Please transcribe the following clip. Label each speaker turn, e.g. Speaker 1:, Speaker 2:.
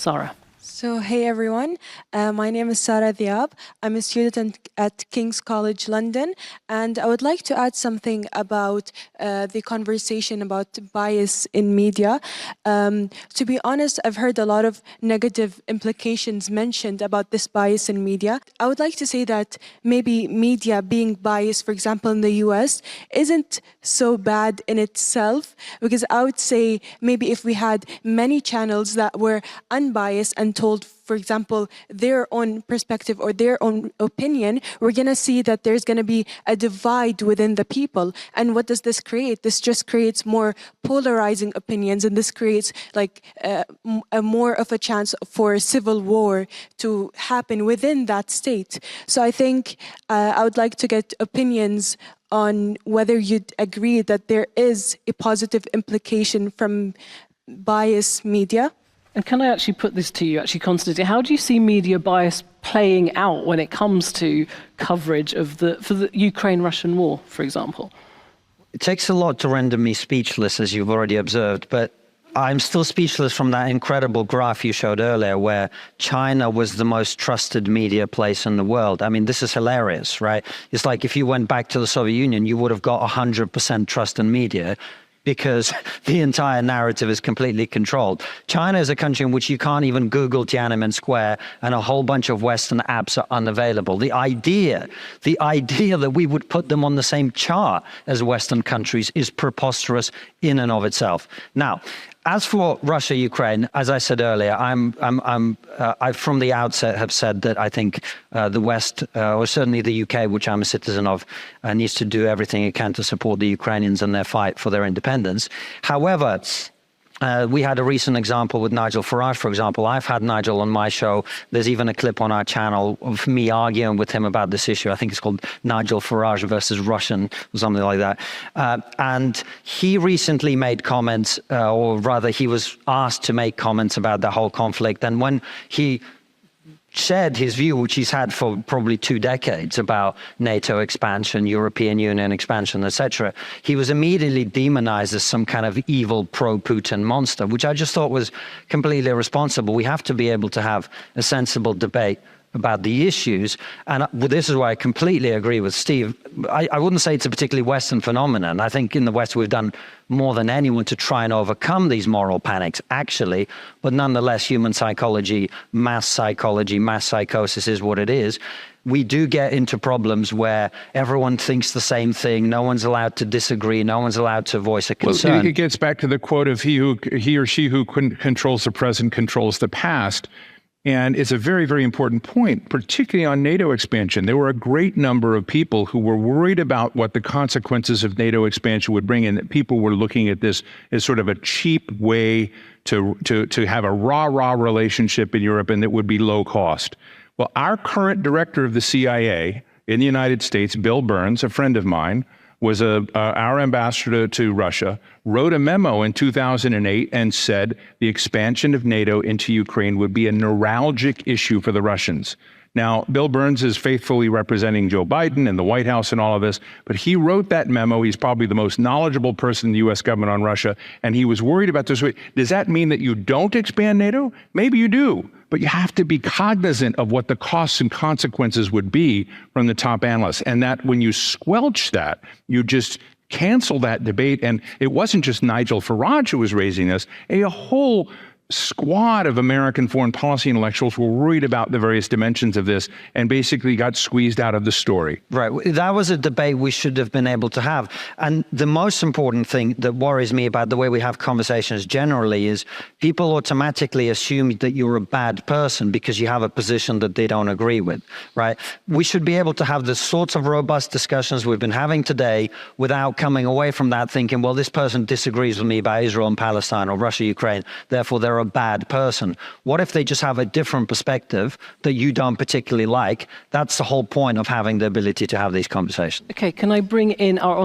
Speaker 1: Sarah.
Speaker 2: So, hey everyone, my name is Sarah Diab. I'm a student at King's College London, and I would like to add something about the conversation about bias in media. To be honest, I've heard a lot of negative implications mentioned about this bias in media. I would like to say that maybe media being biased, for example, in the US, isn't so bad in itself, because I would say maybe if we had many channels that were unbiased and told, for example, their own perspective or their own opinion, we're going to see that there's going to be a divide within the people. And what does this create? This just creates more polarizing opinions, and this creates like a more of a chance for civil war to happen within that state. So I think I would like to get opinions on whether you'd agree that there is a positive implication from biased media.
Speaker 1: And can I actually put this to you, Konstantin, how do you see media bias playing out when it comes to coverage of for the Ukraine-Russian war, for example?
Speaker 3: It takes a lot to render me speechless, as you've already observed, but I'm still speechless from that incredible graph you showed earlier where China was the most trusted media place in the world. I mean, this is hilarious, right? It's like if you went back to the Soviet Union, you would have got 100% trust in media, because the entire narrative is completely controlled. China is a country in which you can't even Google Tiananmen Square, and a whole bunch of Western apps are unavailable. The idea that we would put them on the same chart as Western countries is preposterous in and of itself. Now, as for Russia, Ukraine, as I said earlier, I from the outset have said that I think the West, or certainly the UK, which I'm a citizen of, needs to do everything it can to support the Ukrainians in their fight for their independence. However, we had a recent example with Nigel Farage, for example. I've had Nigel on my show. There's even a clip on our channel of me arguing with him about this issue. I think it's called Nigel Farage versus Russian or something like that. And he recently made comments, or rather he was asked to make comments about the whole conflict. And when he shared his view, which he's had for probably 2 decades, about NATO expansion, European Union expansion, etc., he was immediately demonized as some kind of evil pro-Putin monster, which I just thought was completely irresponsible. We have to be able to have a sensible debate about the issues. And this is why I completely agree with Steve. I wouldn't say it's a particularly Western phenomenon. I think in the West we've done more than anyone to try and overcome these moral panics, actually. But nonetheless, human psychology, mass psychosis is what it is. We do get into problems where everyone thinks the same thing. No one's allowed to disagree. No one's allowed to voice a concern.
Speaker 4: Well, it gets back to the quote of he or she who controls the present controls the past. And it's a very, very important point, particularly on NATO expansion. There were a great number of people who were worried about what the consequences of NATO expansion would bring, and that people were looking at this as sort of a cheap way to have a rah-rah relationship in Europe, and that would be low cost. Well, our current director of the CIA in the United States, Bill Burns, a friend of mine, was our ambassador to Russia, wrote a memo in 2008 and said the expansion of NATO into Ukraine would be a neuralgic issue for the Russians. Now, Bill Burns is faithfully representing Joe Biden and the White House and all of this, but he wrote that memo. He's probably the most knowledgeable person in the U.S. government on Russia, and he was worried about this. Does that mean that you don't expand NATO? Maybe you do, but you have to be cognizant of what the costs and consequences would be from the top analysts, and that when you squelch that, you just cancel that debate. And it wasn't just Nigel Farage who was raising this. A whole squad of American foreign policy intellectuals were worried about the various dimensions of this and basically got squeezed out of the story.
Speaker 3: Right. That was a debate we should have been able to have. And the most important thing that worries me about the way we have conversations generally is people automatically assume that you're a bad person because you have a position that they don't agree with, right? We should be able to have the sorts of robust discussions we've been having today without coming away from that thinking, well, this person disagrees with me about Israel and Palestine or Russia, Ukraine, therefore they're a bad person. What if they just have a different perspective that you don't particularly like? That's the whole point of having the ability to have these conversations.
Speaker 1: Okay, can I bring in our